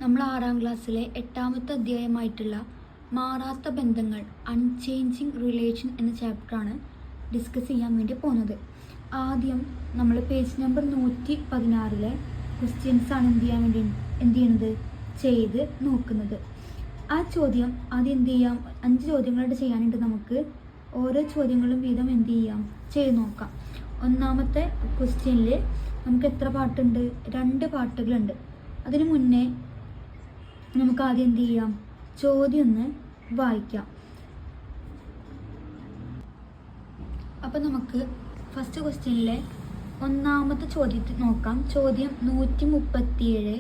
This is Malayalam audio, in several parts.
നമ്മൾ 6ാം ക്ലാസ്സിലെ 8ാമത്തെ അധ്യായമായിട്ടുള്ള മാറാത്ത ബന്ധങ്ങൾ അൺചേഞ്ചിങ് റിലേഷൻ എന്ന ചാപ്റ്ററാണ് ഡിസ്കസ് ചെയ്യാൻ വേണ്ടി പോകുന്നത്. ആദ്യം നമ്മൾ പേജ് നമ്പർ 116 ക്വസ്റ്റ്യൻസാണ് എന്ത് ചെയ്യുന്നത് ചെയ്ത് നോക്കുന്നത്. ആ ചോദ്യം ആദ്യം എന്ത് ചെയ്യാം, 5 ചോദ്യങ്ങളായിട്ട് ചെയ്യാനായിട്ട് നമുക്ക് ഓരോ ചോദ്യങ്ങളും വീതം എന്ത് ചെയ്യാം ചെയ്ത് നോക്കാം. ഒന്നാമത്തെ ക്വസ്റ്റ്യനിൽ നമുക്ക് എത്ര പാട്ടുണ്ട്? 2 പാട്ടുകളുണ്ട്. അതിനു മുന്നേ നമുക്ക് ആദ്യം എന്ത് ചെയ്യാം, ചോദ്യം ഒന്ന് വായിക്കാം. അപ്പം നമുക്ക് ഫസ്റ്റ് ക്വസ്റ്റ്യനിലെ ഒന്നാമത്തെ ചോദ്യത്തിൽ നോക്കാം. ചോദ്യം 137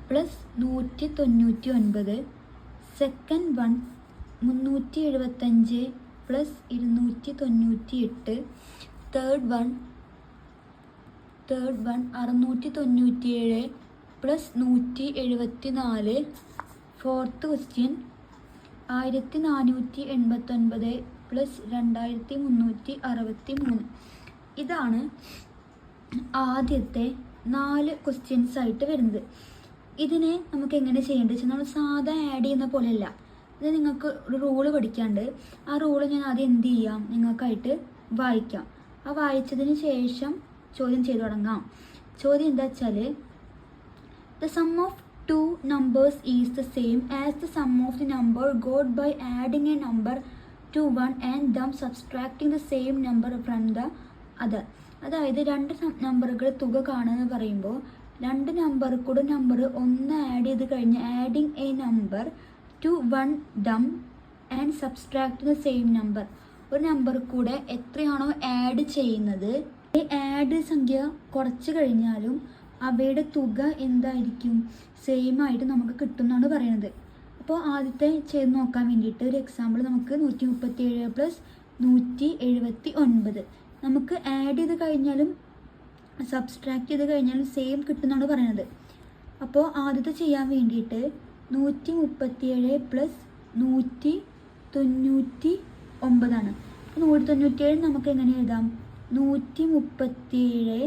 plus 199, second one 375 plus 298, third one 697 plus 174, fourth question 1489 plus 2363. ഇതാണ് ആദ്യത്തെ 4 ക്വസ്റ്റ്യൻസ് ആയിട്ട് വരുന്നത്. ഇതിനെ നമുക്ക് എങ്ങനെ ചെയ്യേണ്ടത് വെച്ചാൽ നമ്മൾ സാധാ ആഡ് ചെയ്യുന്ന പോലെയല്ല. ഇത് നിങ്ങൾക്ക് ഒരു റൂള് പഠിക്കാണ്ട്, ആ റൂള് ഞാൻ ആദ്യം എന്ത് ചെയ്യാം നിങ്ങൾക്കായിട്ട് വായിക്കാം. ആ വായിച്ചതിന് ശേഷം ചോദ്യം ചെയ്തു തുടങ്ങാം. ചോദ്യം എന്താ വെച്ചാൽ, the sum of 2 numbers is the same as the sum of the number got by adding a number to one and then subtracting the same number from the other. അതായത് 2 നമ്പറുകൾ തുക കാണുമെന്ന് പറയുമ്പോൾ 2 നമ്പർ കൂടെ നമ്പർ 1 ആഡ് ചെയ്ത് കഴിഞ്ഞ് adding A number two one them and subtract the same number. ഒരു നമ്പർ കൂടെ എത്രയാണോ ആഡ് ചെയ്യുന്നത്, ഈ ആഡ് സംഖ്യ കുറച്ച് കഴിഞ്ഞാലും അവയുടെ തുക എന്തായിരിക്കും, സെയിം ആയിട്ട് നമുക്ക് കിട്ടുമെന്നാണ് പറയുന്നത്. അപ്പോൾ ആദ്യത്തെ ചെയ്ത് നോക്കാൻ വേണ്ടിയിട്ട് ഒരു എക്സാമ്പിൾ നമുക്ക് 137 പ്ലസ് 179 നമുക്ക് ആഡ് ചെയ്ത് കഴിഞ്ഞാലും സബ്സ്ട്രാക്ട് ചെയ്ത് കഴിഞ്ഞാലും സെയിം കിട്ടുമെന്നാണ് പറയുന്നത്. അപ്പോൾ ആദ്യത്തെ ചെയ്യാൻ വേണ്ടിയിട്ട് 137 പ്ലസ് 199 ആണ്. 197 നമുക്ക് എങ്ങനെ എഴുതാം, 137.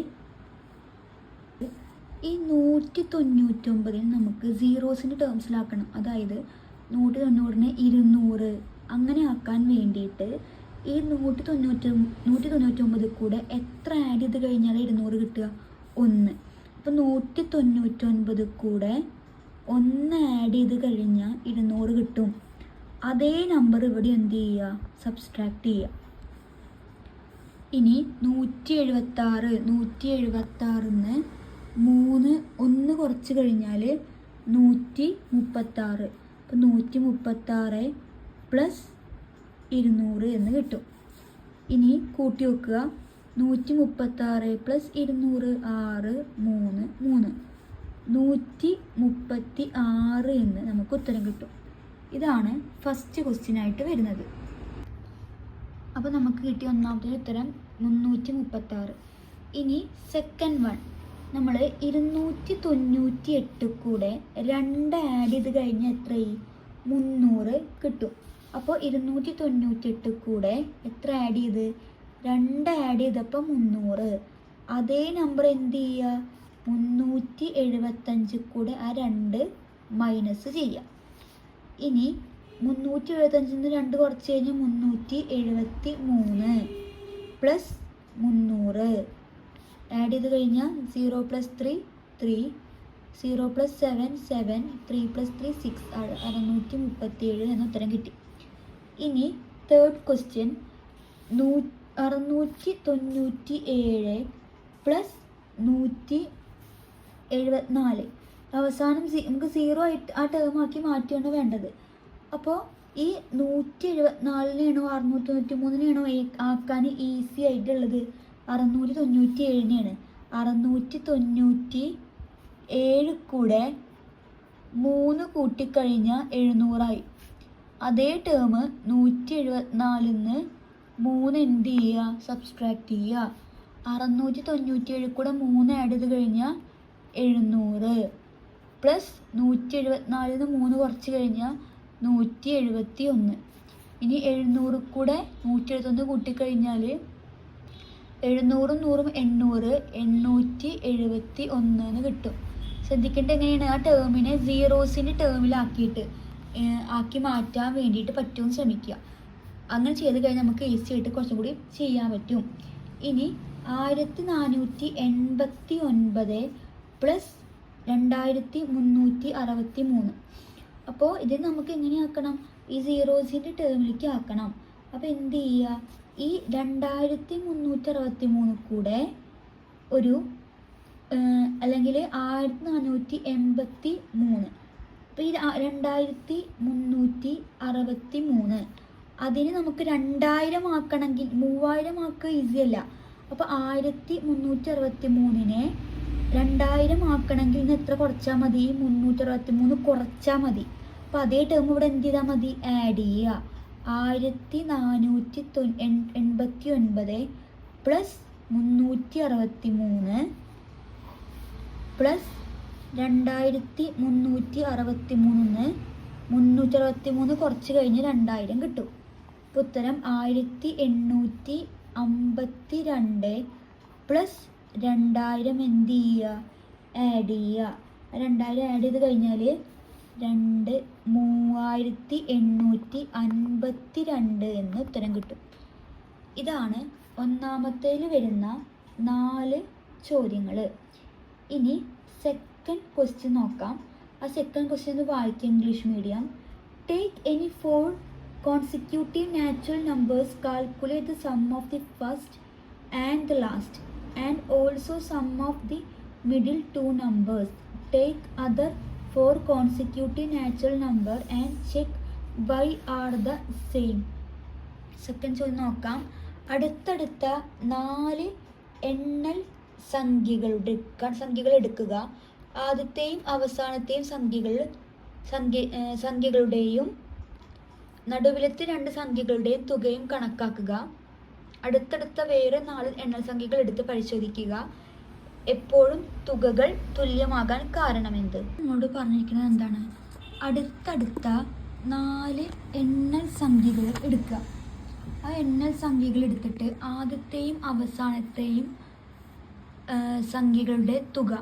ഈ 199 നമുക്ക് സീറോസിൻ്റെ ടേംസിലാക്കണം. അതായത് 190 200 അങ്ങനെ ആക്കാൻ വേണ്ടിയിട്ട് ഈ 199 കൂടെ എത്ര ആഡ് ചെയ്ത് കഴിഞ്ഞാൽ 200 കിട്ടുക? 1. അപ്പോൾ 199 കൂടെ 1 ആഡ് ചെയ്ത് കഴിഞ്ഞാൽ 200 കിട്ടും. അതേ നമ്പർ ഇവിടെ എന്ത് ചെയ്യുക, സബ്സ്ട്രാക്ട് ചെയ്യുക. ഇനി 176 1 കുറച്ച് കഴിഞ്ഞാൽ 136. അപ്പോൾ 136 പ്ലസ് 200 എന്ന് കിട്ടും. ഇനി കൂട്ടി വെക്കുക, 136 പ്ലസ് 200 6 3 136 എന്ന് നമുക്ക് ഉത്തരം കിട്ടും. ഇതാണ് ഫസ്റ്റ് ക്വസ്റ്റ്യൻ ആയിട്ട് വരുന്നത്. അപ്പോൾ നമുക്ക് കിട്ടിയ ഒന്നാമത്തെ ഉത്തരം 336. ഇനി സെക്കൻഡ് വൺ, നമ്മൾ 298 കൂടെ 2 ആഡ് ചെയ്ത് കഴിഞ്ഞാൽ എത്രയായി, 300 കിട്ടും. അപ്പോൾ 298 കൂടെ എത്ര ആഡ് ചെയ്ത്, 2 ആഡ് ചെയ്തപ്പോൾ 300. അതേ നമ്പർ എന്ത് ചെയ്യുക, 375 കൂടെ ആ 2 മൈനസ് ചെയ്യുക. ഇനി 375 2 കുറച്ച് കഴിഞ്ഞാൽ 373 പ്ലസ് 300 ആഡ് ചെയ്ത് കഴിഞ്ഞാൽ 0 പ്ലസ് 3 3, 0 പ്ലസ് 7 7, 3 പ്ലസ് 3 6, 637 എന്ന ഉത്തരം കിട്ടി. ഇനി തേർഡ് ക്വസ്റ്റ്യൻ 697 പ്ലസ് 174. അവസാനം നമുക്ക് 0 ആയിട്ട് ആ ടേം ആക്കി മാറ്റിയാണ് വേണ്ടത്. അപ്പോൾ ഈ 174 693 ആക്കാൻ ഈസി ആയിട്ടുള്ളത് 697. 697 കൂടെ 3 കൂട്ടിക്കഴിഞ്ഞാൽ 700 അതേ ടേം 174 3 എന്ത് ചെയ്യുക, സബ്സ്ട്രാക്ട് ചെയ്യുക. 697 കൂടെ 3 ആഡ് ചെയ്ത് കഴിഞ്ഞാൽ 700 പ്ലസ് 174 3 കുറച്ച് കഴിഞ്ഞാൽ 171. ഇനി 700 കൂടെ 171 കൂട്ടിക്കഴിഞ്ഞാൽ 700 100 800 871 എന്ന് കിട്ടും. ശ്രദ്ധിക്കേണ്ടത് എങ്ങനെയാണ് ആ ടേമിനെ സീറോസിൻ്റെ ടേമിലാക്കിയിട്ട് ആക്കി മാറ്റാൻ വേണ്ടിയിട്ട് പറ്റുമെന്ന് ശ്രമിക്കുക. അങ്ങനെ ചെയ്ത് കഴിഞ്ഞാൽ നമുക്ക് ഈസി ആയിട്ട് കുറച്ചും കൂടി ചെയ്യാൻ പറ്റും. ഇനി 1489 പ്ലസ് 2363. അപ്പോൾ ഇത് നമുക്ക് എങ്ങനെയാക്കണം? ഈ സീറോസിൻ്റെ ടേമിലേക്ക് ആക്കണം. അപ്പോൾ എന്ത് ചെയ്യുക? ഈ 2363 കൂടെ ഒരു അല്ലെങ്കിൽ 1483. അപ്പോൾ ഈ 2363 അതിന് നമുക്ക് 2000 ആക്കണമെങ്കിൽ 3000 ആക്കുക ഈസി അല്ല. അപ്പോൾ 1363നെ 2000 ആക്കണമെങ്കിൽ ഇന്ന് എത്ര കുറച്ചാൽ മതി? 363 കുറച്ചാൽ മതി. അപ്പോൾ അതേ ടേം ഇവിടെ എന്ത് ചെയ്താൽ മതി? ആഡ് ചെയ്യുക. 1489 പ്ലസ് 363 പ്ലസ് 2363 363 കുറച്ച് കഴിഞ്ഞ് 2000 കിട്ടും. അപ്പോൾ ഉത്തരം 1852 പ്ലസ് 2000 എന്ത് ചെയ്യുക? ആഡ് ചെയ്യുക. 2000 ആഡ് ചെയ്ത് കഴിഞ്ഞാൽ 3852 എന്ന് ഉത്തരം കിട്ടും. ഇതാണ് ഒന്നാമത്തേൽ വരുന്ന 4 ചോദ്യങ്ങൾ. ഇനി സെക്കൻഡ് ക്വസ്റ്റ്യൻ നോക്കാം. ആ സെക്കൻഡ് ക്വസ്റ്റ്യൻ വായിക്കുക English medium. Take any 4 consecutive natural numbers, calculate the sum of the first and the last and also sum of the middle 2 numbers. Take other 4 consecutive natural number and check why are the same. Second ചോദ്യം നോക്കാം. അടുത്തടുത്ത 4 എണ്ണൽ സംഖ്യകൾ എടുക്കുക. ആദ്യത്തെയും അവസാനത്തെയും സംഖ്യകളുടെയും നടുവിലത്തെ 2 സംഖ്യകളുടെയും തുകയും കണക്കാക്കുക. അടുത്തടുത്ത വേറെ 4 എണ്ണൽ സംഖ്യകൾ എടുത്ത് പരിശോധിക്കുക. എപ്പോഴും തുകകൾ തുല്യമാകാൻ കാരണമെന്ത്? നമ്മോട് പറഞ്ഞിരിക്കുന്നത് എന്താണ്? അടുത്തടുത്ത 4 എണ്ണൽ സംഖ്യകൾ എടുക്കുക. ആ എണ്ണൽ സംഖ്യകൾ എടുത്തിട്ട് ആദ്യത്തെയും അവസാനത്തെയും സംഖ്യകളുടെ തുക.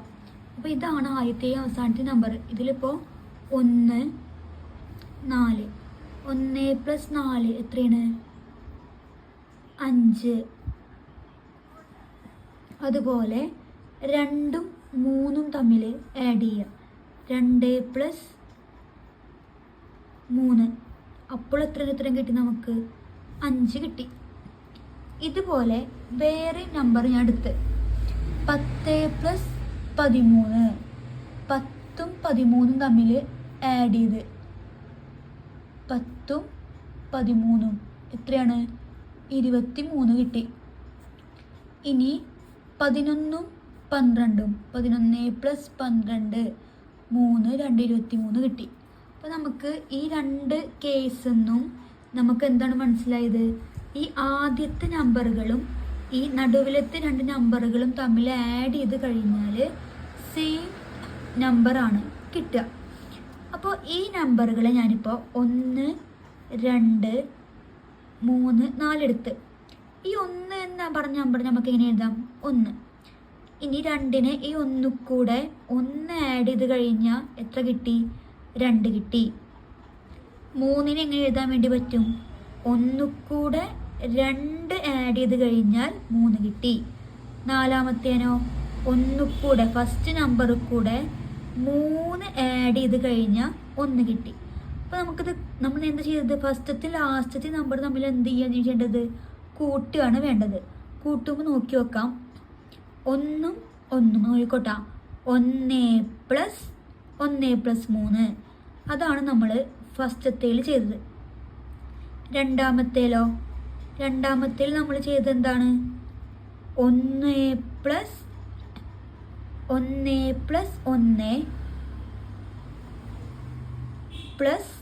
അപ്പോൾ ഇതാണ് ആദ്യത്തെയും അവസാനത്തെയും നമ്പർ. ഇതിലിപ്പോൾ 1 4 1 പ്ലസ് 4 എത്രയാണ്? 5. അതുപോലെ 2ഉം 3ഉം തമ്മിൽ ആഡ് ചെയ്യുക. 2 പ്ലസ് 3 അപ്പോൾ എത്ര കിട്ടി? നമുക്ക് 5 കിട്ടി. ഇതുപോലെ വേറെ നമ്പർ ഞാൻ എടുത്ത് 10 പ്ലസ് 13 10ഉം 13ഉം തമ്മിൽ ആഡ് ചെയ്ത് 10ഉം 13ഉം എത്രയാണ്? 23 കിട്ടി. ഇനി 11ഉം 12ഉം 11 പ്ലസ് 12 3 2 23 കിട്ടി. അപ്പോൾ നമുക്ക് ഈ 2 കേസൊന്നും നമുക്ക് എന്താണ് മനസ്സിലായത്? ഈ ആദ്യത്തെ നമ്പറുകളും ഈ നടുവിലത്തെ 2 നമ്പറുകളും തമ്മിൽ ആഡ് ചെയ്ത് കഴിഞ്ഞാൽ സെയിം നമ്പറാണ് കിട്ടുക. അപ്പോൾ ഈ നമ്പറുകളെ ഞാനിപ്പോൾ 1 2 3 4 എടുത്ത് ഈ 1 എന്ന് പറഞ്ഞ നമ്പർ നമുക്ക് എങ്ങനെ എഴുതാം? 1. ഇനി 2നെ ഈ 1 കൂടെ 1 ആഡ് ചെയ്ത് കഴിഞ്ഞാൽ എത്ര കിട്ടി? 2 കിട്ടി. 3നെ എങ്ങനെ എഴുതാൻ വേണ്ടി പറ്റും? 1 കൂടെ 2 ആഡ് ചെയ്ത് കഴിഞ്ഞാൽ 3 കിട്ടി. 4-മത്തേനോ 1 കൂടെ ഫസ്റ്റ് നമ്പർ കൂടെ 3 ആഡ് ചെയ്ത് കഴിഞ്ഞാൽ 1 കിട്ടി. അപ്പോൾ നമുക്കിത് നമ്മൾ എന്താ ചെയ്തത്? ഫസ്റ്റത്തെ ലാസ്റ്റത്തെ നമ്പർ തമ്മിൽ എന്ത് ചെയ്യേണ്ടത്? കൂട്ടുകയാണ് വേണ്ടത്. കൂട്ടുമ്പോൾ നോക്കി നോക്കാം. 1ഉം 1ഉം നോക്കിക്കോട്ടാ. 1 പ്ലസ് 1 പ്ലസ് 3 അതാണ് നമ്മൾ ഫസ്റ്റത്തേൽ ചെയ്തത്. രണ്ടാമത്തേൽ നമ്മൾ ചെയ്തത് എന്താണ്? 1 plus 1 plus 1 plus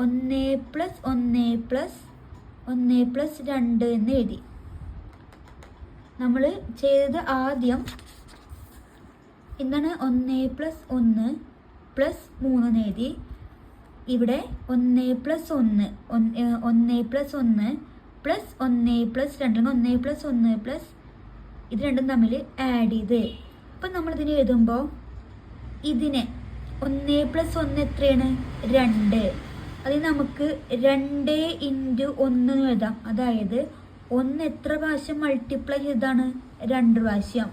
1 plus 1 plus 1 plus 2 എന്ന് എഴുതി. നമ്മൾ ചെയ്തത് ആദ്യം എന്താണ്? 1 പ്ലസ് 1 പ്ലസ് 3 എന്ന് എഴുതി. ഇവിടെ 1 plus 1 1 plus 1 plus 1 plus 2 1 plus 1 plus ഇത് രണ്ടും തമ്മിൽ ആഡ് ചെയ്ത്. അപ്പം നമ്മളിതിന് എഴുതുമ്പോൾ ഇതിനെ 1 + 1 എത്രയാണ്? 2. അത് നമുക്ക് 2 × 1 എന്ന് എഴുതാം. അതായത് 1 എത്ര പ്രാവശ്യം മൾട്ടിപ്ലൈ ചെയ്താണ്? 2 പ്രാവശ്യം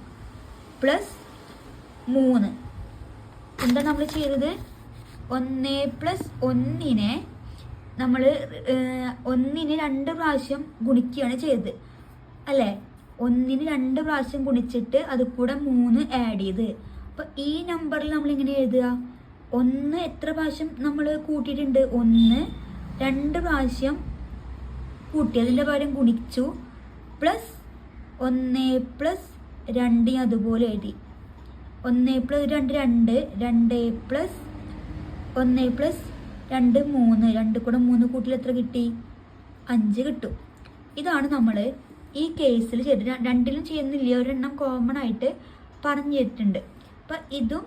പ്ലസ് 3. എന്താ നമ്മൾ ചെയ്തത്? 1 + 1 നമ്മൾ 1 2 പ്രാവശ്യം ഗുണിക്കുകയാണ് ചെയ്തത് അല്ലേ? 1 2 പ്രാവശ്യം ഗുണിച്ചിട്ട് അത് കൂടെ 3 ആഡ് ചെയ്ത്. അപ്പോൾ ഈ നമ്പറിൽ നമ്മൾ എങ്ങനെ എഴുതുക? 1 എത്ര പ്രാവശ്യം നമ്മൾ കൂട്ടിയിട്ടുണ്ട്? 1 2 പ്രാവശ്യം കൂട്ടി, അതിൻ്റെ പകരം ഗുണിച്ചു, പ്ലസ് 1 + 2 അതുപോലെ എഴുതി. 1 + 2 2, 2 + 1 + 2 3, 2 കൂടെ 3 കൂട്ടിൽ എത്ര കിട്ടി? 5 കിട്ടും. ഇതാണ് നമ്മൾ ഈ കേസിൽ ചെയ്ത്. രണ്ടിലും ചെയ്യുന്നില്ല, ഒരെണ്ണം കോമൺ ആയിട്ട് പറഞ്ഞു തന്നിട്ടുണ്ട്. അപ്പം ഇതും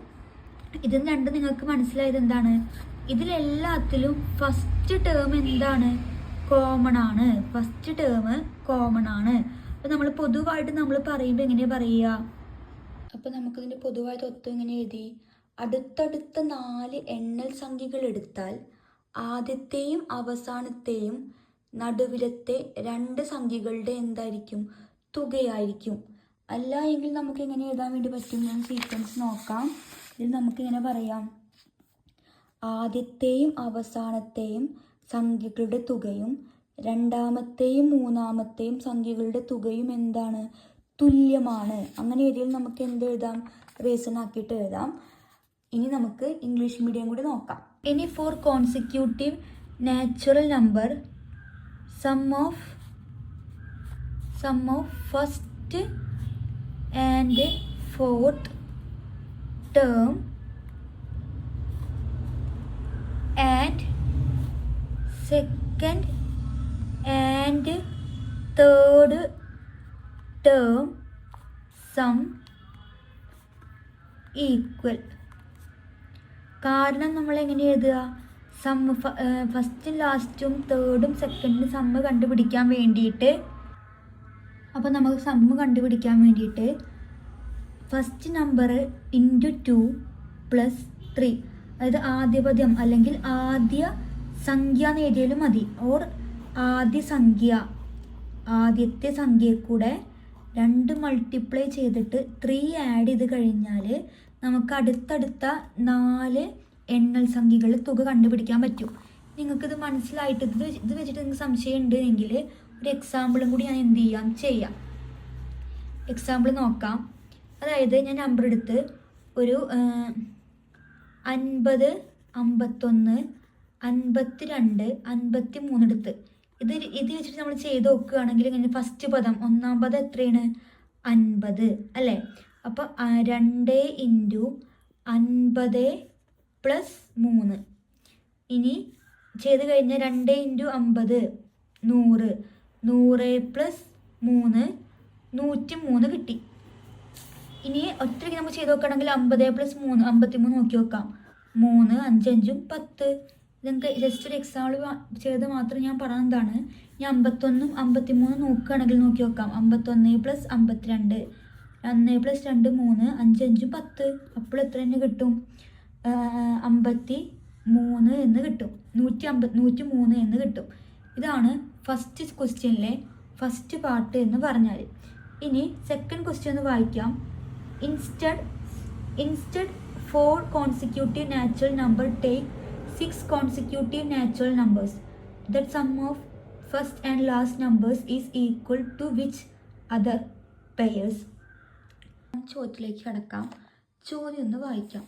രണ്ടും നിങ്ങൾക്ക് മനസ്സിലായത് എന്താണ്? ഇതിലെല്ലാത്തിലും ഫസ്റ്റ് ടേം എന്താണ്? കോമൺ ആണ്. ഫസ്റ്റ് ടേം കോമൺ ആണ്. അപ്പം നമ്മൾ പൊതുവായിട്ട് നമ്മൾ പറയുമ്പോൾ എങ്ങനെയാണ് പറയുക? അപ്പം നമുക്കിതിൻ്റെ പൊതുവായ തത്വം എങ്ങനെ എഴുതി? അടുത്തടുത്ത 4 എണ്ണൽ സംഖ്യകൾ എടുത്താൽ ആദ്യത്തെയും അവസാനത്തെയും നടുവിലത്തെ 2 സംഖ്യകളുടെ എന്തായിരിക്കും? തുകയായിരിക്കും. അല്ല എങ്കിൽ നമുക്ക് എങ്ങനെ എഴുതാൻ വേണ്ടി പറ്റും? ഞാൻ സീക്വൻസ് നോക്കാം. ഇതിൽ നമുക്കിങ്ങനെ പറയാം: ആദ്യത്തെയും അവസാനത്തെയും സംഖ്യകളുടെ തുകയും രണ്ടാമത്തെയും മൂന്നാമത്തെയും സംഖ്യകളുടെ തുകയും എന്താണ്? തുല്യമാണ്. അങ്ങനെ എഴുതിയാൽ നമുക്ക് എന്ത് എഴുതാം? റീസൺ ആക്കിയിട്ട് എഴുതാം. ഇനി നമുക്ക് ഇംഗ്ലീഷ് മീഡിയം കൂടി നോക്കാം. ഇനി four consecutive natural number sum of first and fourth term and second and third term sum equal. കാരണം നമ്മൾ എങ്ങനെ എഴുതുക? ഫസ്റ്റും ലാസ്റ്റും തേർഡും സെക്കൻഡും സമ്മ് കണ്ടുപിടിക്കാൻ വേണ്ടിയിട്ട്, അപ്പോൾ നമുക്ക് സമ്മ് കണ്ടുപിടിക്കാൻ വേണ്ടിയിട്ട് ഫസ്റ്റ് നമ്പർ ഇൻറ്റു 2 + 3, അതായത് ആദ്യ പദം അല്ലെങ്കിൽ ആദ്യ സംഖ്യ എന്ന് എഴുതിയാലും മതി. ഓർ ആദ്യത്തെ സംഖ്യയെ കൂടെ 2 മൾട്ടിപ്ലൈ ചെയ്തിട്ട് 3 ആഡ് ചെയ്ത് കഴിഞ്ഞാൽ നമുക്ക് അടുത്തടുത്ത 4 എണ്ണൽ സംഖ്യകളുടെ തുക കണ്ടുപിടിക്കാൻ പറ്റും. നിങ്ങൾക്കിത് മനസ്സിലായിട്ട് ഇത് വെച്ചിട്ട് നിങ്ങൾക്ക് സംശയം ഉണ്ട് എങ്കിൽ ഒരു എക്സാമ്പിളും കൂടി ഞാൻ ചെയ്യാം. എക്സാമ്പിൾ നോക്കാം. അതായത് ഞാൻ നമ്പർ എടുത്ത് ഒരു 50, 51, 52, 53 എടുത്ത് ഇത് വെച്ചിട്ട് നമ്മൾ ചെയ്ത് നോക്കുകയാണെങ്കിൽ ഇങ്ങനെ ഫസ്റ്റ് പദം ഒന്നാം പദം എത്രയാണ്? 50 അല്ലേ? അപ്പോൾ 2 × 50 + 3. ഇനി ചെയ്ത് കഴിഞ്ഞാൽ 2 × 50 100, 100 + 3 103 കിട്ടി. ഇനി ഒറ്റയ്ക്ക് നമുക്ക് ചെയ്ത് നോക്കുകയാണെങ്കിൽ 50 + 3 53 നോക്കി നോക്കാം. 3 5 5 10. നിങ്ങൾക്ക് ജസ്റ്റ് ഒരു എക്സാമ്പിൾ ചെയ്ത് മാത്രം ഞാൻ പറഞ്ഞതാണ്. ഇനി 51 53 നോക്കുകയാണെങ്കിൽ നോക്കി നോക്കാം. 51 + 52, 1 + 2 3, 5 5 10. അപ്പോൾ എത്ര തന്നെ കിട്ടും? 53 എന്ന് കിട്ടും. 103 എന്ന് കിട്ടും. ഇതാണ് ഫസ്റ്റ് ക്വസ്റ്റ്യനിലെ ഫസ്റ്റ് പാർട്ട് എന്ന് പറഞ്ഞാൽ. ഇനി സെക്കൻഡ് ക്വസ്റ്റ്യൻ ഒന്ന് വായിക്കാം. Instead 4 consecutive natural number take 6 consecutive natural numbers. That sum of first and last numbers is equal to which other pairs? ചോദ്യത്തിലേക്ക് കടക്കാം. ചോദ്യം ഒന്ന് വായിക്കാം.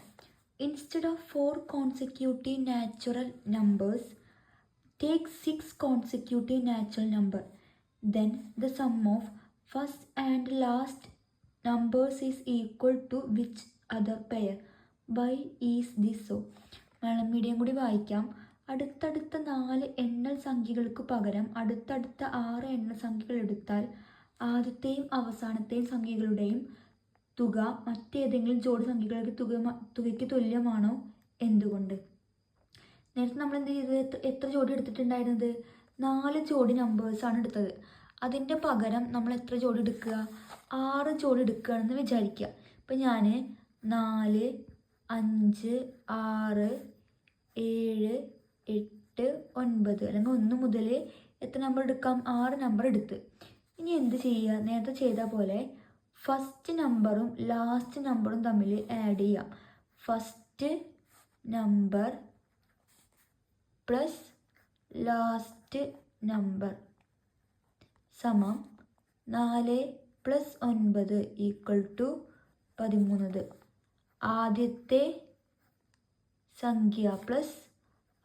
Instead of 4 consecutive natural numbers, take 6 consecutive natural number. Then the sum of first and last numbers is equal to which other pair? Why is this so? Malayalam medium കൂടി വായിക്കാം. അടുത്തടുത്ത 4 എണ്ണൽ സംഖ്യകൾക്ക് പകരം അടുത്തടുത്ത 6 എണ്ണൽ സംഖ്യകൾ എടുത്താൽ ആദ്യത്തെയും അവസാനത്തെയും സംഖ്യകളുടെയും തുക മറ്റേതെങ്കിലും ജോഡി സംഖ്യകളുടെ തുകയ്ക്ക് തുല്യമാണോ? എന്തുകൊണ്ട്? നേരത്തെ നമ്മൾ എന്ത് ചെയ്തത്? എത്ര ജോഡി എടുത്തിട്ടുണ്ടായിരുന്നത്? 4 ജോഡി നമ്പേഴ്സാണ് എടുത്തത്. അതിൻ്റെ പകരം നമ്മൾ എത്ര ജോഡി എടുക്കുക? 6 ജോഡി എടുക്കുകയാണെന്ന് വിചാരിക്കുക. ഇപ്പം ഞാൻ 4 5, 6, 7, 8, 9 അല്ലെങ്കിൽ 1 മുതൽ എത്ര നമ്പർ എടുക്കാം? 6 നമ്പർ എടുത്ത്. ഇനി എന്ത് ചെയ്യുക? നേരത്തെ ചെയ്ത പോലെ ഫസ്റ്റ് നമ്പറും ലാസ്റ്റ് നമ്പറും തമ്മിൽ ആഡ് ചെയ്യാം. First number plus last number സമം 4 + 9 = 13. ആദ്യത്തെ സംഖ്യ പ്ലസ്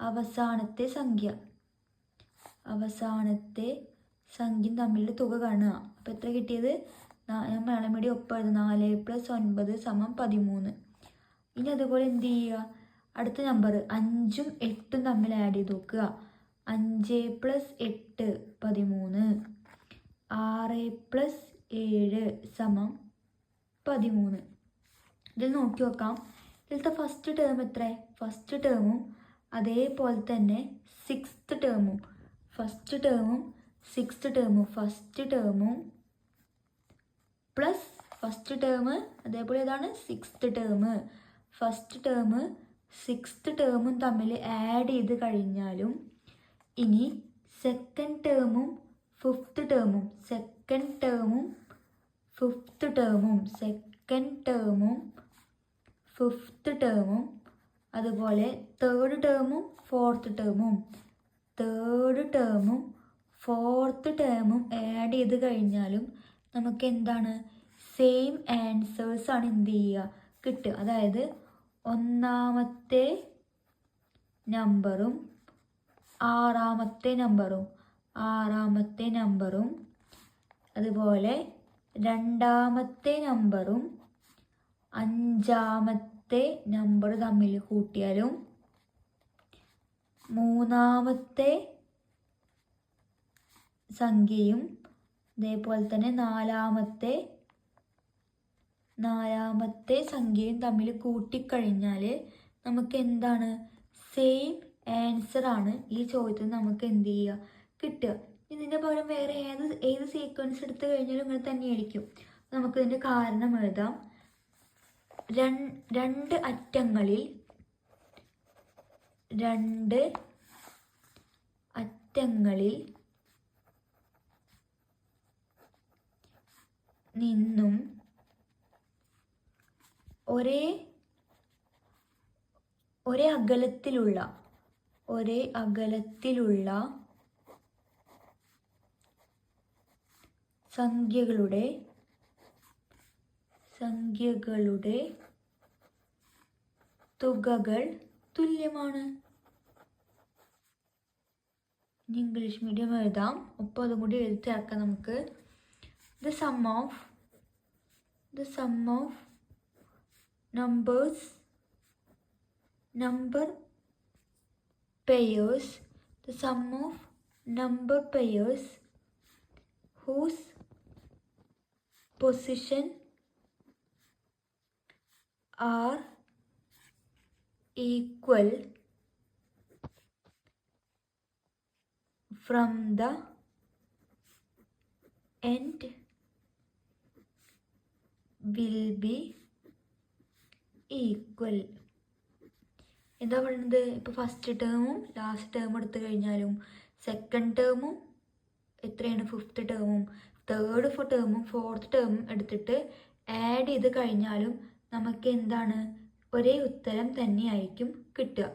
അവസാനത്തെ സംഖ്യ തമ്മിലുള്ള തുക കാണുക. അപ്പോൾ എത്ര കിട്ടിയത്? ഞാൻ മലയാളം ഒപ്പം എഴുതും. 4 + 9 = 13. ഇനി അതുപോലെ എന്ത് ചെയ്യുക? അടുത്ത നമ്പർ 5ഉം 8ഉം തമ്മിൽ ആഡ് ചെയ്ത് നോക്കുക. 5 + 8 13. 6 + 7 = 13. ഇതിൽ നോക്കി നോക്കാം. ഇതിലത്തെ ഫസ്റ്റ് ടേം എത്ര? ഫസ്റ്റ് ടേമും അതേപോലെ തന്നെ സിക്സ്ത് ടേമും. ഫസ്റ്റ് ടേമും പ്ലസ് ഫസ്റ്റ് ടേം അതേപോലെ ഏതാണ്? Sixth term. First term sixth ടേമും തമ്മിൽ ആഡ് ചെയ്ത് കഴിഞ്ഞാലും ഇനി സെക്കൻഡ് ടേമും ഫിഫ്ത്ത് ടേമും അതുപോലെ തേർഡ് ടേമും ഫോർത്ത് ടേമും ആഡ് ചെയ്ത് കഴിഞ്ഞാലും നമുക്ക് എന്താണ്? സെയിം ആൻസേഴ്സാണ് എന്ത് ചെയ്യുക? കിട്ടുക. അതായത് ഒന്നാമത്തെ നമ്പറും ആറാമത്തെ നമ്പറും അതുപോലെ രണ്ടാമത്തെ നമ്പറും അഞ്ചാമത്തെ നമ്പർ തമ്മിൽ കൂട്ടിയാലും മൂന്നാമത്തെ സംഖ്യയും അതേപോലെ തന്നെ നാലാമത്തെ സംഖ്യയും തമ്മിൽ കൂട്ടിക്കഴിഞ്ഞാൽ നമുക്ക് എന്താണ്? സെയിം ആൻസർ ആണ് ഈ ചോദ്യത്തിൽ നമുക്ക് എന്ത് ചെയ്യുക? കിട്ടുക. ഇതിൻ്റെ പകരം വേറെ ഏത് സീക്വൻസ് എടുത്തു കഴിഞ്ഞാലും ഇങ്ങനെ തന്നെയായിരിക്കും. നമുക്കിതിൻ്റെ കാരണം എഴുതാം. രണ്ട് അറ്റങ്ങളിൽ നിന്നും ഒരേ അകലത്തിലുള്ള സംഖ്യകളുടെ തുകകൾ തുല്യമാണ്. ഇംഗ്ലീഷ് മീഡിയം എഴുതാം. ഒപ്പം അതും കൂടി എഴുതി ചേർക്കാം നമുക്ക്. The sum of number pairs whose position are equal from the end will be equal. എന്താ പറയുന്നത്? ഇപ്പോൾ ഫസ്റ്റ് ടേമും ലാസ്റ്റ് ടേമും എടുത്തു കഴിഞ്ഞാലും സെക്കൻഡ് ടേമും എത്രയാണ്? ഫിഫ്ത്ത് ടേമും തേർഡ് ടേമും ഫോർത്ത് ടേമും എടുത്തിട്ട് ആഡ് ചെയ്ത് കഴിഞ്ഞാലും നമുക്ക് എന്താണ്? ഒരേ ഉത്തരം തന്നെയായിരിക്കും കിട്ടുക.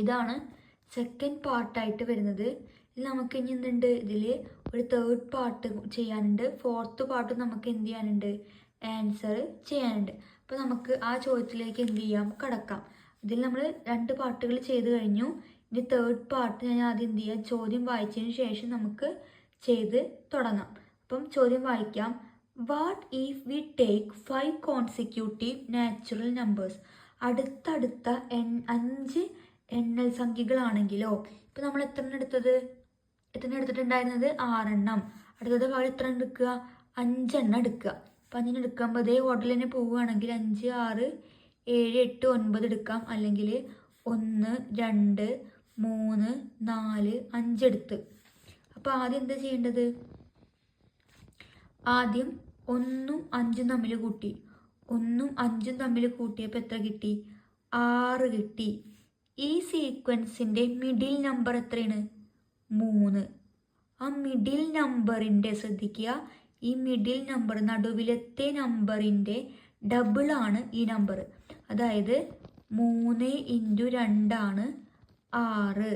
ഇതാണ് സെക്കൻഡ് പാർട്ടായിട്ട് വരുന്നത്. ഇതിൽ നമുക്ക് ഇനി എന്തുണ്ട്? ഇതിൽ ഒരു തേർഡ് പാർട്ട് ചെയ്യാനുണ്ട്. ഫോർത്ത് പാർട്ട് നമുക്ക് എന്ത് ചെയ്യാനുണ്ട്? ആൻസർ ചെയ്യാനുണ്ട്. അപ്പോൾ നമുക്ക് ആ ചോദ്യത്തിലേക്ക് എന്ത് ചെയ്യാം? കടക്കാം. ഇതിൽ നമ്മൾ 2 പാർട്ടുകൾ ചെയ്ത് കഴിഞ്ഞു. ഇനി തേർഡ് പാർട്ട് ഞാൻ ആദ്യം എന്ത് ചെയ്യാം? ചോദ്യം വായിച്ചതിന് ശേഷം നമുക്ക് ചെയ്ത് തുടങ്ങാം. അപ്പം ചോദ്യം വായിക്കാം. What if we take 5 consecutive natural numbers? അടുത്തടുത്ത 5 എണ്ണൽ സംഖ്യകളാണെങ്കിലോ? ഇപ്പം നമ്മൾ എത്ര എടുത്തിട്ടുണ്ടായിരുന്നത്? 6 എണ്ണം. അടുത്തത് ഭാഗം എത്ര എടുക്കുക? 5 എണ്ണം എടുക്കുക. അപ്പം 5 എടുക്കുമ്പോൾ അതേ ഓർഡറിൽ തന്നെ പോവുകയാണെങ്കിൽ 5, 6, 7, 8, 9 എടുക്കാം. അല്ലെങ്കിൽ 1, 2, 3, 4, 5 എടുത്ത്. അപ്പോൾ ആദ്യം എന്താ ചെയ്യേണ്ടത്? ആദ്യം 1ഉം 5ഉം തമ്മിൽ കൂട്ടി. 1ഉം 5ഉം തമ്മിൽ കൂട്ടിയപ്പോൾ എത്ര കിട്ടി? 6 കിട്ടി. ഈ സീക്വൻസിൻ്റെ മിഡിൽ നമ്പർ എത്രയാണ്? 3. ആ മിഡിൽ നമ്പറിൻ്റെ, ശ്രദ്ധിക്കുക, ഈ മിഡിൽ നമ്പർ നടുവിലത്തെ നമ്പറിൻ്റെ ഡബിളാണ് ഈ നമ്പർ. അതായത് 3 × 2 6.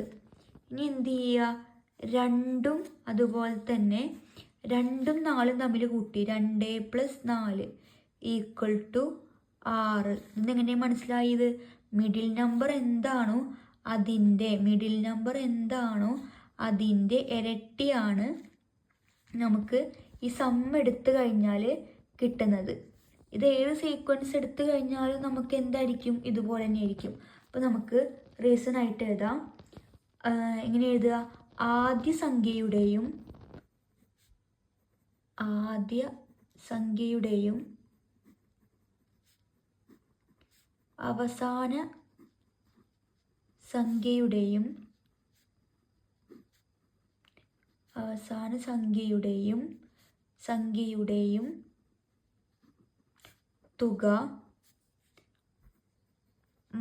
ഇനി എന്ത് ചെയ്യുക? 2ഉം അതുപോലെ തന്നെ 2ഉം 4ഉം തമ്മിൽ കൂട്ടി 2 + 4 = 6. ഇതെങ്ങനെയാണ് മനസ്സിലായത്? മിഡിൽ നമ്പർ എന്താണോ അതിൻ്റെ ഇരട്ടിയാണ് നമുക്ക് ഈ സം എടുത്തു കഴിഞ്ഞാൽ കിട്ടുന്നത്. ഇത് ഏത് സീക്വൻസ് എടുത്തു കഴിഞ്ഞാലും നമുക്ക് എന്തായിരിക്കും? ഇതുപോലെ തന്നെ ആയിരിക്കും. അപ്പോൾ നമുക്ക് റീസൺ ആയിട്ട് എഴുതാം. എങ്ങനെ എഴുതുക? ആദ്യ സംഖ്യയുടെയും അവസാന സംഖ്യയുടെയും തുക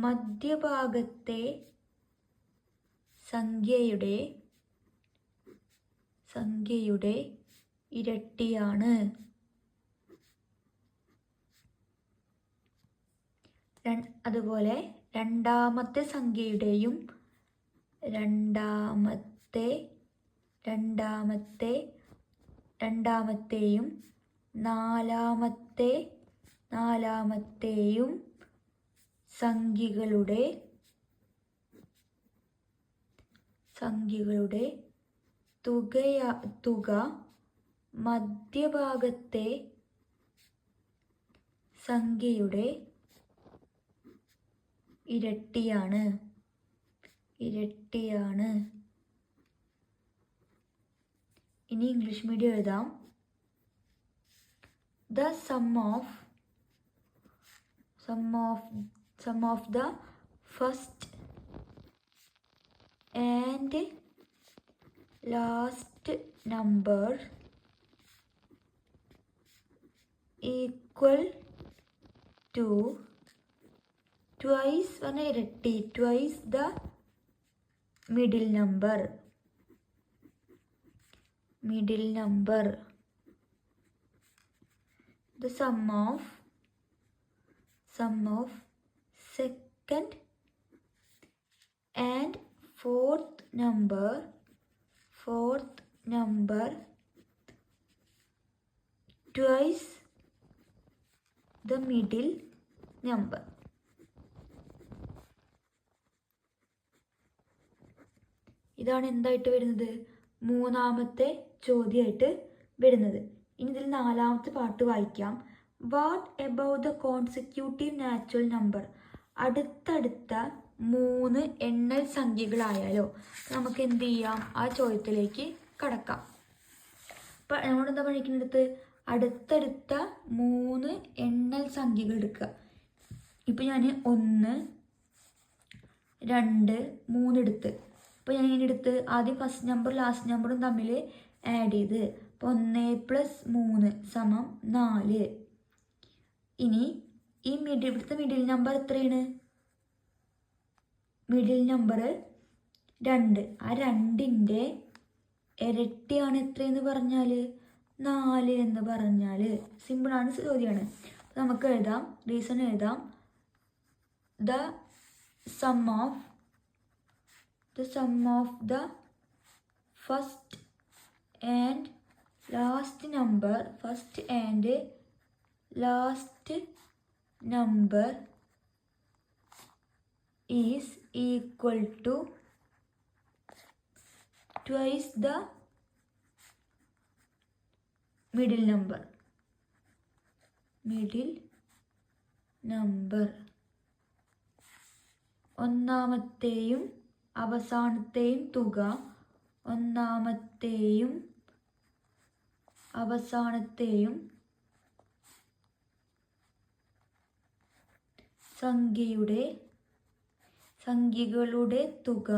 മധ്യഭാഗത്തെ സംഖ്യയുടെ ഇരട്ടിയാണ്. അതുപോലെ രണ്ടാമത്തെയും നാലാമത്തെയും സംഖ്യകളുടെ തുക മധ്യഭാഗത്തെ സംഖ്യയുടെ ഇരട്ടിയാണ്. ഇനി ഇംഗ്ലീഷ് മീഡിയം എഴുതാം. The sum of the first and last number equal to twice the middle number. The sum of second and fourth number twice the middle number. ഇതാണ് എന്തായിട്ട് വരുന്നത്? മൂന്നാമത്തെ ചോദ്യമായിട്ട് വരുന്നത്. ഇനി ഇതിൽ നാലാമത്തെ പാർട്ട് വായിക്കാം. What about the consecutive natural number? അടുത്തടുത്ത 3 എണ്ണൽ സംഖ്യകളായാലോ? നമുക്ക് എന്ത് ചെയ്യാം? ആ ചോദ്യത്തിലേക്ക് കടക്കാം. അപ്പം നമ്മളെന്താ പഠിക്കുന്നിടത്ത്? അടുത്തടുത്ത 3 എണ്ണൽ സംഖ്യകൾ എടുക്കുക. ഇപ്പം ഞാൻ 1, 2, 3 എടുത്ത്. അപ്പോൾ ഞാൻ ഇങ്ങനെ എടുത്ത് ആദ്യം ഫസ്റ്റ് നമ്പർ ലാസ്റ്റ് നമ്പറും തമ്മിൽ ആഡ് ചെയ്ത്. അപ്പോൾ 1 + 3 = 4. ഇനി ഈ ഇവിടുത്തെ മിഡിൽ നമ്പർ എത്രയാണ്? Middle number 2. ആ 2ൻ്റെ ഇരട്ടിയാണ് എത്രയെന്ന് പറഞ്ഞാൽ 4 എന്ന് പറഞ്ഞാൽ. സിമ്പിളാണ്, ചോദ്യമാണ്. നമുക്ക് എഴുതാം, റീസൺ എഴുതാം. The sum of the first and last number is equal to twice the middle number. ഒന്നാമത്തെയും അവസാനത്തെയും തുക സംഖ്യകളുടെ തുക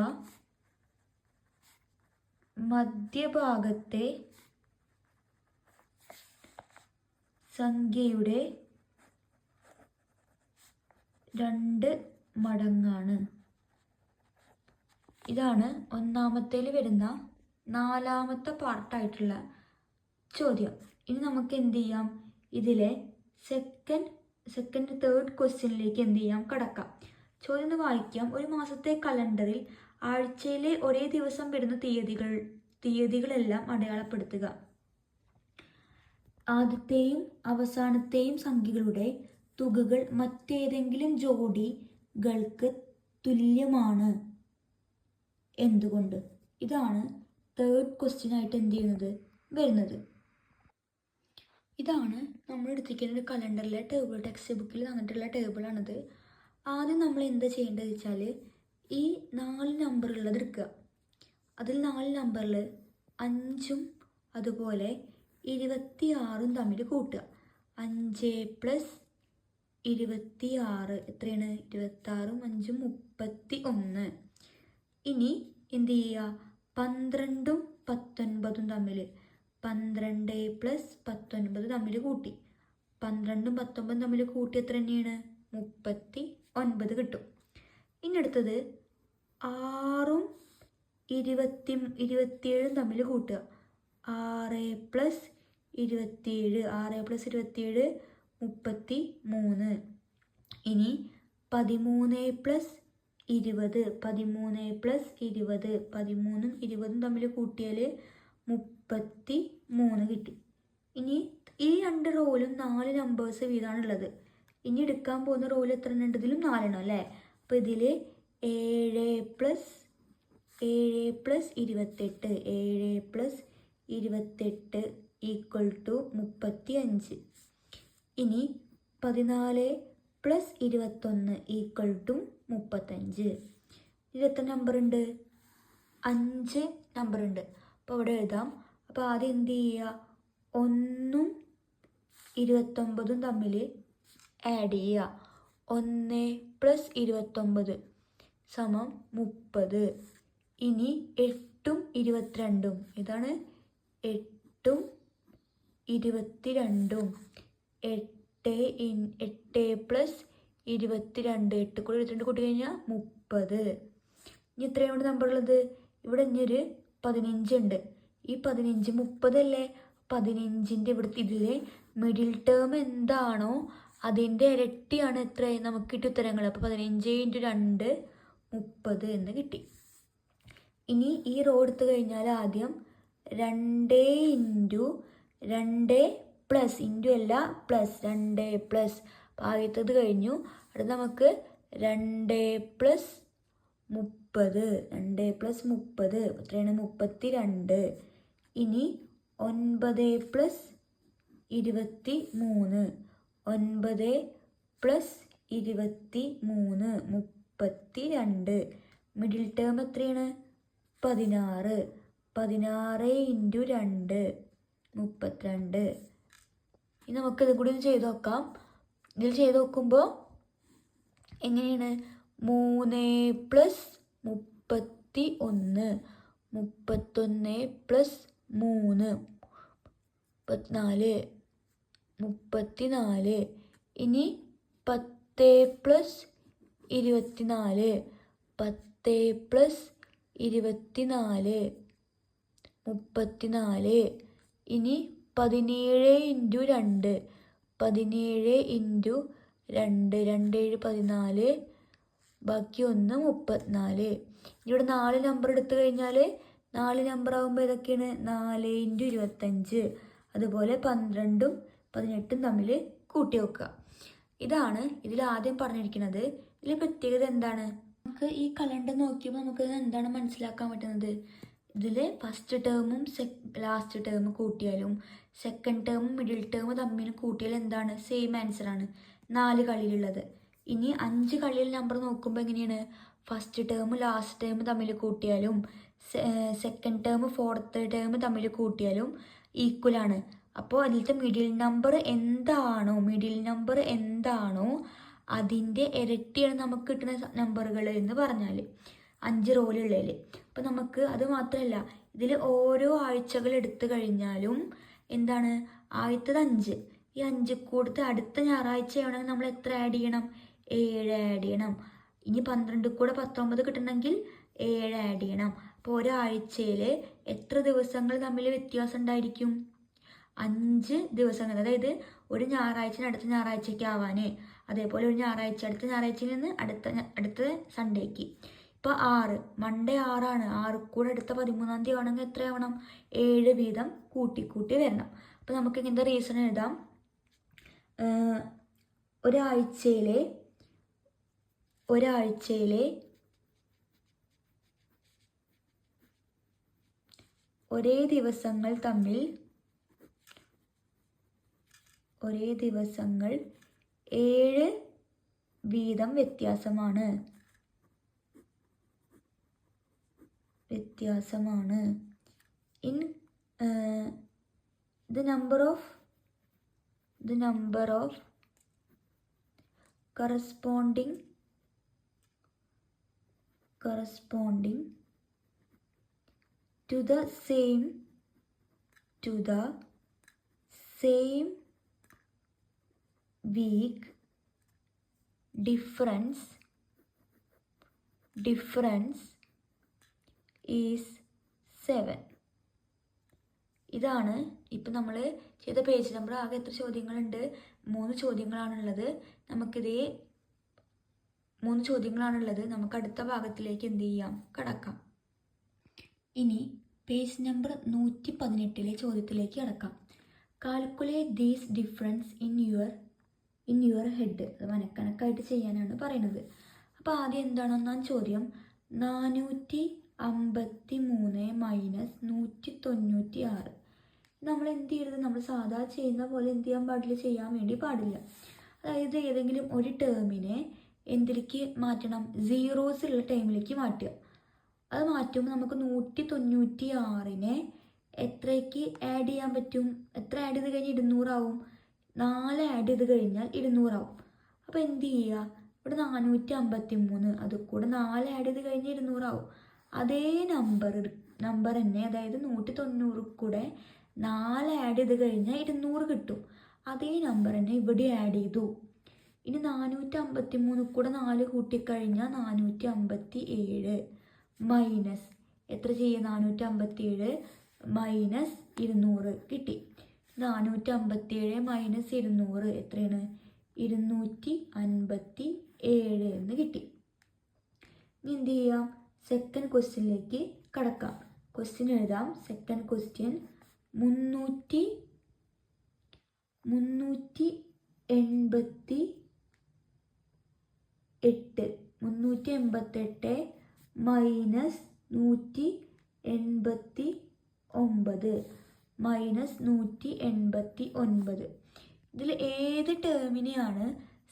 മധ്യഭാഗത്തെ സംഖ്യയുടെ 2 മടങ്ങാണ്. ഇതാണ് ഒന്നാമത്തേൽ വരുന്ന 4ാമത്തെ പാർട്ടായിട്ടുള്ള ചോദ്യം. ഇനി നമുക്ക് എന്ത് ചെയ്യാം, ഇതിലെ സെക്കൻഡ് തേർഡ് ക്വസ്റ്റ്യനിലേക്ക് എന്ത് ചെയ്യാം, കടക്കാം. ചോദ്യം ഒന്ന് വായിക്കാം. ഒരു മാസത്തെ കലണ്ടറിൽ ആഴ്ചയിലെ ഒരേ ദിവസം വരുന്ന തീയതികളെല്ലാം അടയാളപ്പെടുത്തുക. ആദ്യത്തെയും അവസാനത്തെയും സംഖ്യകളുടെ തുകകൾ മറ്റേതെങ്കിലും ജോഡികൾക്ക് തുല്യമാണ്. എന്തുകൊണ്ട്? ഇതാണ് തേർഡ് ക്വസ്റ്റ്യൻ ആയിട്ട് എന്ത് ചെയ്യുന്നത് വരുന്നത്. ഇതാണ് നമ്മൾ എടുത്തിരിക്കുന്ന ഒരു കലണ്ടറിലെ ടേബിൾ, ടെക്സ്റ്റ് ബുക്കിൽ തന്നിട്ടുള്ള ടേബിളാണിത്. ആദ്യം നമ്മൾ എന്താ ചെയ്യേണ്ടത് വെച്ചാൽ ഈ 4 നമ്പറുള്ളത് എടുക്കുക. അതിൽ 4 നമ്പറിൽ 5ഉം അതുപോലെ 26ഉം തമ്മിൽ കൂട്ടുക. 5 + 26 എത്രയാണ്? 26ഉം 5ഉം 31. ഇനി എന്ത് ചെയ്യുക, 12ഉം 19ഉം തമ്മിൽ 12 + 19 തമ്മിൽ കൂട്ടി. 12ഉം 19ഉം തമ്മിൽ കൂട്ടി എത്ര തന്നെയാണ്? 39 കിട്ടും. ഇനി അടുത്തത് 6ഉം 27ഉം തമ്മിൽ കൂട്ടുക. 6 + 27 33. ഇനി 13 + 20 13ഉം 20ഉം തമ്മിൽ കൂട്ടിയാൽ 33 കിട്ടി. ഇനി ഈ 2 റോയിലും 4 നമ്പേഴ്സ് വീതമാണുള്ളത്. ഇനി എടുക്കാൻ പോകുന്ന റോയിൽ എത്ര ഉണ്ട്? ഇതിലും 4 എണ്ണം അല്ലേ. അപ്പോൾ ഇതിൽ 7 + 28 = 35. ഇനി 14 + 21 = 35. ഇതിൽ എത്ര നമ്പർ ഉണ്ട്? 5 നമ്പർ ഉണ്ട്. അപ്പോൾ ഇവിടെ എഴുതാം. അപ്പോൾ ആദ്യം എന്ത് ചെയ്യുക, 1ഉം 29ഉം തമ്മിൽ ആഡ് ചെയ്യുക. 1 + 29 = 30. ഇനി 8ഉം 22ഉം, ഇതാണ് 8ഉം 22ഉം. 8 + 22 8 കൂടെ 22 കൂട്ടി കഴിഞ്ഞാൽ 30. ഇനി എത്രയാണ് നമ്പറുള്ളത്? ഇവിടെ ഇനിയൊരു 15 ഉണ്ട്. ഈ 15 30 അല്ലേ. 15ൻ്റെ ഇവിടുത്തെ ഇതിലെ മിഡിൽ ടേം എന്താണോ അതിൻ്റെ ഇരട്ടിയാണ് എത്ര നമുക്ക് കിട്ടിയ ഉത്തരങ്ങൾ. അപ്പോൾ 15 × 2 30 എന്ന് കിട്ടി. ഇനി ഈ റോ എടുത്തു കഴിഞ്ഞാൽ ആദ്യം 2 × 2 പ്ലസ് ഇൻറ്റു അല്ല പ്ലസ് 2 പ്ലസ്. അപ്പോൾ ആദ്യത്തേത് കഴിഞ്ഞു. അടുത്ത നമുക്ക് 2 + 30 എത്രയാണ്? 32. ഇനി 9 + 23 9 + 23 32. മിഡിൽ ടേം എത്രയാണ്? 16 16 × 2 32. ഇനി നമുക്കിത് കൂടി ഒന്ന് ചെയ്ത് നോക്കാം. ഇതിൽ ചെയ്ത് നോക്കുമ്പോൾ എങ്ങനെയാണ്? 3 + 31 31 + 3 34 34. ഇനി 10 + 24 10 + 24 34. ഇനി 17 × 2 17 × 2 2 7 14 ബാക്കി 1 34. ഇവിടെ 4 നമ്പർ എടുത്തു കഴിഞ്ഞാൽ 4 നമ്പർ ആകുമ്പോൾ ഏതൊക്കെയാണ്? 4 × 25. അതുപോലെ 12ഉം 18ഉം തമ്മിൽ കൂട്ടി വെക്കുക. ഇതാണ് ഇതിൽ ആദ്യം പറഞ്ഞിരിക്കുന്നത്. ഇതിൽ പ്രത്യേകത എന്താണ്? നമുക്ക് ഈ കലണ്ടർ നോക്കിയപ്പോൾ നമുക്ക് എന്താണ് മനസ്സിലാക്കാൻ പറ്റുന്നത്? ഇതിൽ ഫസ്റ്റ് ടേമും ലാസ്റ്റ് ടേം കൂട്ടിയാലും സെക്കൻഡ് ടേമും മിഡിൽ ടേമും തമ്മിൽ കൂട്ടിയാൽ എന്താണ്? സെയിം ആൻസറാണ് 4 കളിയിലുള്ളത്. ഇനി 5 കളിയിൽ നമ്പർ നോക്കുമ്പോൾ എങ്ങനെയാണ്? ഫസ്റ്റ് ടേമും ലാസ്റ്റ് ടേമും തമ്മിൽ കൂട്ടിയാലും സെക്കൻഡ് ടേം ഫോർത്ത് ടേം തമ്മിൽ കൂട്ടിയാലും ഈക്വലാണ്. അപ്പോൾ അതിലത്തെ മിഡിൽ നമ്പർ എന്താണോ അതിൻ്റെ ഇരട്ടിയാണ് നമുക്ക് കിട്ടുന്ന നമ്പറുകൾ എന്ന് പറഞ്ഞാൽ 5 റോളുള്ളതിൽ. അപ്പോൾ നമുക്ക് അത് മാത്രമല്ല, ഇതിൽ ഓരോ ആഴ്ചകൾ എടുത്തു കഴിഞ്ഞാലും എന്താണ്? ആദ്യത്തത് 5. ഈ 5 കൂടത്തെ അടുത്ത ഞായറാഴ്ചയാണെങ്കിൽ നമ്മൾ എത്ര ആഡ് ചെയ്യണം? 7 ആഡ് ചെയ്യണം. ഇനി 12 കൂടെ 19 കിട്ടണമെങ്കിൽ 7 ആഡ് ചെയ്യണം. അപ്പോൾ ഒരാഴ്ചയിൽ എത്ര ദിവസങ്ങൾ തമ്മിൽ വ്യത്യാസം ഉണ്ടായിരിക്കും? 5 ദിവസങ്ങൾ. അതായത് ഒരു ഞായറാഴ്ച അടുത്ത ഞായറാഴ്ചയ്ക്ക് ആവാന്, അതേപോലെ ഒരു ഞായറാഴ്ച അടുത്ത ഞായറാഴ്ചയിൽ നിന്ന് അടുത്ത സൺഡേക്ക്. ഇപ്പോൾ 6 മൺഡേ 6 ആണ്. 6 കൂടെ അടുത്ത 13-ാം തീയതി ആണെങ്കിൽ എത്രയാവണം? 7 വീതം കൂട്ടി വരണം. അപ്പോൾ നമുക്ക് ഇങ്ങനത്തെ റീസൺ എഴുതാം. ഒരാഴ്ചയിലെ ഒരേ ദിവസങ്ങൾ 7 വീതം വ്യത്യാസമാണ്. In the number of corresponding to the same week difference is 7. ഇതാണ് ഇപ്പം നമ്മൾ ചെയ്ത പേജ് നമ്പർ. ആകെ എത്ര ചോദ്യങ്ങളുണ്ട്? 3 ചോദ്യങ്ങളാണുള്ളത്. നമുക്കിതേ 3 ചോദ്യങ്ങളാണുള്ളത്. നമുക്ക് അടുത്ത ഭാഗത്തിലേക്ക് എന്ത് ചെയ്യാം? കടക്കാം. ഇനി പേജ് നമ്പർ 118 ചോദ്യത്തിലേക്ക് കടക്കാം. Calculate these difference in your head. അത് മനക്കണക്കായിട്ട് ചെയ്യാനാണ് പറയുന്നത്. അപ്പോൾ ആദ്യം എന്താണെന്നാ ചോദ്യം? 453 മൈനസ് 196. നമ്മൾ എന്ത് ചെയ്യരുത്? നമ്മൾ സാധാ ചെയ്യുന്ന പോലെ എന്ത് ചെയ്യാൻ പാടില്ല? ചെയ്യാൻ വേണ്ടി പാടില്ല. അതായത് ഏതെങ്കിലും ഒരു ടേമിനെ എന്തിലേക്ക് മാറ്റണം? സീറോസിലുള്ള ടൈമിലേക്ക് മാറ്റുക. അത് മാറ്റുമ്പോൾ നമുക്ക് 196നെ എത്രയ്ക്ക് ആഡ് ചെയ്യാൻ പറ്റും? എത്ര ആഡ് ചെയ്ത് കഴിഞ്ഞാൽ 200 ആവും? 4 ആഡ് ചെയ്ത് കഴിഞ്ഞാൽ 200 ആവും. അപ്പോൾ എന്ത് ചെയ്യുക? ഇവിടെ 453, അത് കൂടെ 4 ആഡ് ചെയ്ത് കഴിഞ്ഞാൽ 200 ആവും. അതേ നമ്പർ തന്നെ, അതായത് 190 കൂടെ 4 ആഡ് ചെയ്ത് കഴിഞ്ഞാൽ 200 കിട്ടും. അതേ നമ്പർ തന്നെ ഇവിടെ ആഡ് ചെയ്തു. ഇനി 453 കൂടെ 4 കൂട്ടിക്കഴിഞ്ഞാൽ 457 മൈനസ് എത്ര ചെയ്യുക? 457 മൈനസ് 200 കിട്ടി. 457 മൈനസ് 200 എത്രയാണ്? 257 എന്ന് കിട്ടി. ഇനി എന്ത് ചെയ്യാം? സെക്കൻഡ് ക്വസ്റ്റ്യനിലേക്ക് കടക്കാം. ക്വസ്റ്റ്യൻ എഴുതാം. സെക്കൻഡ് ക്വസ്റ്റ്യൻ 388 മൈനസ് 189 ഇതിൽ ഏത് ടേമിനെയാണ്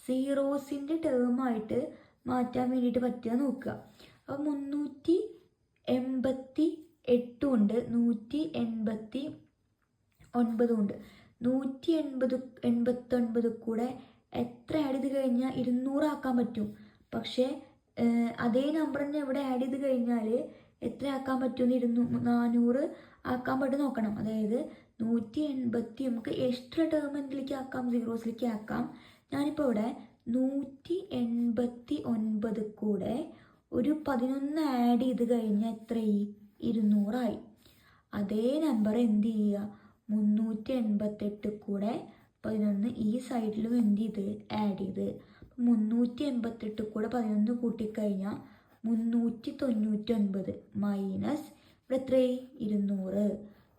സീറോസിൻ്റെ ടേമായിട്ട് മാറ്റാൻ വേണ്ടിയിട്ട് പറ്റുക നോക്കുക. അപ്പോൾ 388 ഉണ്ട്, 189 ഉണ്ട്. 189 കൂടെ എത്ര ആഡ് ചെയ്ത് കഴിഞ്ഞാൽ 200 ആക്കാൻ പറ്റും. പക്ഷേ അതേ നമ്പർ തന്നെ ഇവിടെ ആഡ് ചെയ്ത് കഴിഞ്ഞാൽ എത്ര ആക്കാൻ പറ്റുമെന്ന് 400 ആക്കാൻ പറ്റും നോക്കണം. അതായത് 180 നമുക്ക് എക്സ്ട്രാ ടേം എന്തിലേക്ക് ആക്കാം? സീറോസിലേക്ക് ആക്കാം. ഞാനിപ്പോൾ ഇവിടെ 189 കൂടെ ഒരു 11 ആഡ് ചെയ്ത് കഴിഞ്ഞാൽ എത്രയായി? 200 ആയി. അതേ നമ്പർ എന്ത് ചെയ്യുക? 388 കൂടെ 11 ഈ സൈഡിലും എന്ത് ചെയ്ത്? ആഡ് ചെയ്ത്. 388 കൂടെ 11 കൂട്ടിക്കഴിഞ്ഞാൽ 399 മൈനസ് ഇവിടെ എത്രയായി? 200.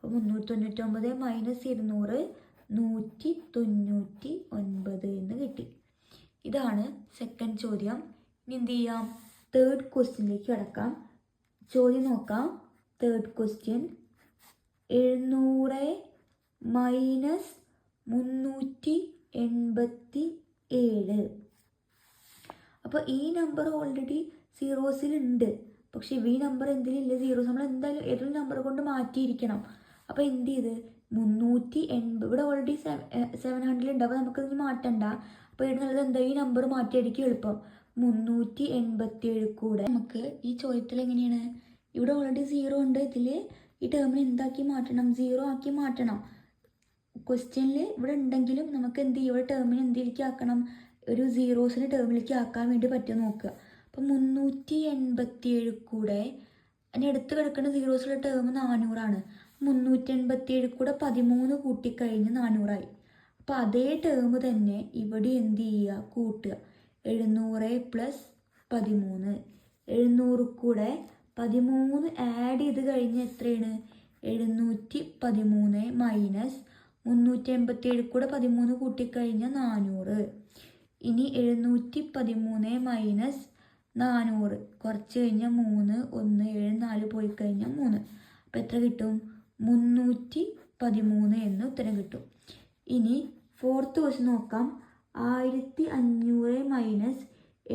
അപ്പോൾ 399 മൈനസ് 200 199 എന്ന് കിട്ടി. ഇതാണ് സെക്കൻഡ് ചോദ്യം. ഇനി എന്ത് ചെയ്യാം? തേർഡ് ക്വസ്റ്റ്യനിലേക്ക് കിടക്കാം. ചോദ്യം നോക്കാം. Third question 700 minus 387. അപ്പോൾ ഈ നമ്പർ ഓൾറെഡി സീറോസിലുണ്ട്. പക്ഷേ ഈ നമ്പർ എന്തിലില്ല? സീറോസ്. നമ്മൾ എന്തായാലും ഏതൊരു നമ്പർ കൊണ്ട് മാറ്റിയിരിക്കണം. അപ്പോൾ എന്ത് ചെയ്ത്? 380 ഇവിടെ ഓൾറെഡി 700 ഉണ്ട്. അപ്പോൾ നമുക്കതിന് മാറ്റണ്ട. അപ്പോൾ ഇവിടെ നല്ലത് എന്താ? ഈ നമ്പർ മാറ്റിയായിരിക്കും എളുപ്പം. 387 കൂടെ നമുക്ക് ഈ ചോദ്യത്തിൽ എങ്ങനെയാണ്? ഇവിടെ ഓൾറെഡി 0 ഉണ്ട്. ഇതിൽ ഈ ടേമിന് എന്താക്കി മാറ്റണം? 0 ആക്കി മാറ്റണം. ക്വസ്റ്റ്യനിൽ ഇവിടെ ഉണ്ടെങ്കിലും നമുക്ക് എന്ത് ചെയ്യും? ഇവിടെ ടേമിന് എന്തിലേക്ക് ആക്കണം? ഒരു സീറോസിന് ടേമിലേക്ക് ആക്കാൻ വേണ്ടി പറ്റുമോ നോക്കുക. അപ്പം 387 കൂടെ അതിന് അടുത്ത് കിടക്കുന്ന സീറോസിലെ ടേം 400 387 കൂടെ 13 കൂട്ടിക്കഴിഞ്ഞ് 400 അപ്പോൾ അതേ ടേം തന്നെ ഇവിടെ എന്ത് ചെയ്യുക, കൂട്ടുക. 700 + 13, 700 കൂടെ 13 ആഡ് ചെയ്ത് കഴിഞ്ഞ് എത്രയാണ്, 713 മൈനസ് 387 കൂടെ 13 കൂട്ടിക്കഴിഞ്ഞാൽ 400. ഇനി 713 മൈനസ് 400 കുറച്ച് കഴിഞ്ഞാൽ 3, 1, 7, 4 പോയി കഴിഞ്ഞാൽ 3. അപ്പോൾ എത്ര കിട്ടും, 313 എന്ന് ഉത്തരം കിട്ടും. ഇനി 4th ക്വസ്റ്റ്യൻ നോക്കാം. 1500 മൈനസ്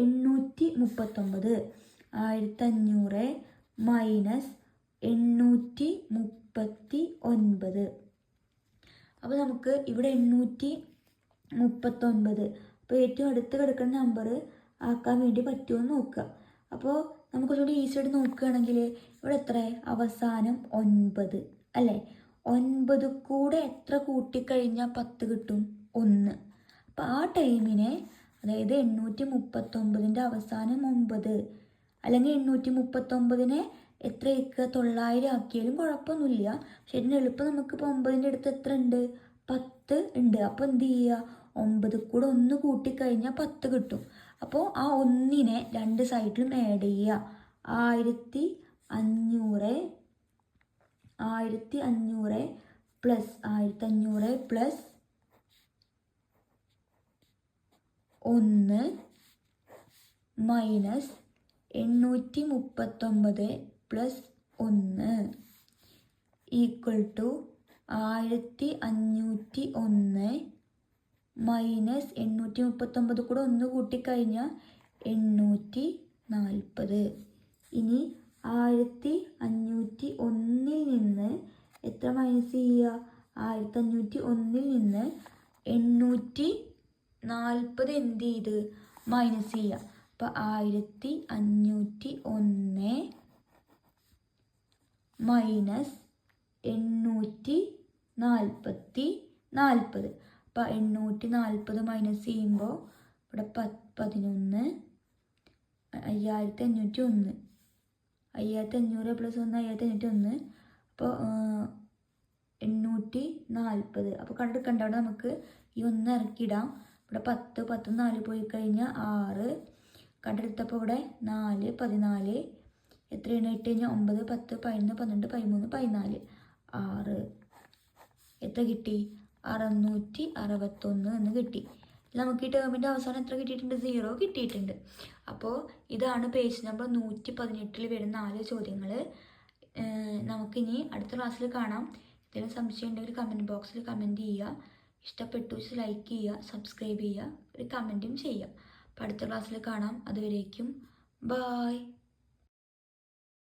839, 1500 മൈനസ് 839. അപ്പോൾ നമുക്ക് ഇവിടെ 839, അപ്പോൾ ഏറ്റവും അടുത്ത് കിടക്കുന്ന നമ്പർ ആക്കാൻ വേണ്ടി പറ്റുമോ എന്ന് നോക്കുക. അപ്പോൾ നമുക്ക് കുറച്ചുകൂടി ഈസി ആയിട്ട് നോക്കുകയാണെങ്കിൽ ഇവിടെ എത്ര, അവസാനം 9 അല്ലേ. 9 കൂടെ എത്ര കൂട്ടിക്കഴിഞ്ഞാൽ 10 കിട്ടും, 1. അപ്പോൾ ആ ടൈമിനെ, അതായത് 839ൻ്റെ അവസാനം 9, അല്ലെങ്കിൽ 839നെ എത്ര ആക്കുക, 900 ആക്കിയാലും കുഴപ്പമൊന്നുമില്ല. ശരി, എളുപ്പം നമുക്കിപ്പോൾ 9ൻ്റെ അടുത്ത് എത്ര ഉണ്ട്, 10 ഉണ്ട്. അപ്പോൾ എന്ത് ചെയ്യുക, 9 കൂടെ 1 കൂട്ടിക്കഴിഞ്ഞാൽ 10 കിട്ടും. അപ്പോൾ ആ 1നെ രണ്ട് സൈഡിലും ആഡ് ചെയ്യുക. 1500 plus 1500 plus 1 minus 839 plus 1 equal to 1501 minus 839 കൂടെ 1 കൂട്ടിക്കഴിഞ്ഞാൽ 840. ഇനി 1501 നിന്ന് എത്ര മൈനസ് ചെയ്യുക, 1501 നിന്ന് 840 എന്ത് ചെയ്ത് മൈനസ് ചെയ്യുക. അപ്പോൾ 1501 മൈനസ് 840. അപ്പോൾ 840 മൈനസ് ചെയ്യുമ്പോൾ ഇവിടെ 11, 5501, 5500 പ്ലസ് 1 5501, അപ്പോൾ 840. അപ്പോൾ കണ്ടെടുക്കണ്ട, അവിടെ നമുക്ക് ഈ 1 ഇറക്കിയിടാം. ഇവിടെ 10, 10 4 പോയി കഴിഞ്ഞാൽ 6. കണ്ടെടുത്തപ്പോൾ ഇവിടെ 4, 14, എത്രയാണ്, 8 കഴിഞ്ഞാൽ 9, 10, 11, 12, 13, 14, 6. എത്ര കിട്ടി, 661 എന്ന് കിട്ടി. നമുക്ക് ഈ ടേമിൻ്റെ അവസാനം എത്ര കിട്ടിയിട്ടുണ്ട്, 0 കിട്ടിയിട്ടുണ്ട്. അപ്പോൾ ഇതാണ് പേജ് നമ്പർ 118 വരുന്ന 4 ചോദ്യങ്ങൾ. നമുക്കിനി അടുത്ത ക്ലാസ്സിൽ കാണാം. എന്തെങ്കിലും സംശയം ഉണ്ടെങ്കിൽ കമൻറ്റ് ബോക്സിൽ കമൻറ്റ് ചെയ്യുക. ഇഷ്ടപ്പെട്ടു ലൈക്ക് ചെയ്യുക, സബ്സ്ക്രൈബ് ചെയ്യുക, ഒരു കമൻറ്റും ചെയ്യുക. അപ്പോൾ അടുത്ത ക്ലാസ്സിൽ കാണാം. അതുവരേക്കും ബായ്.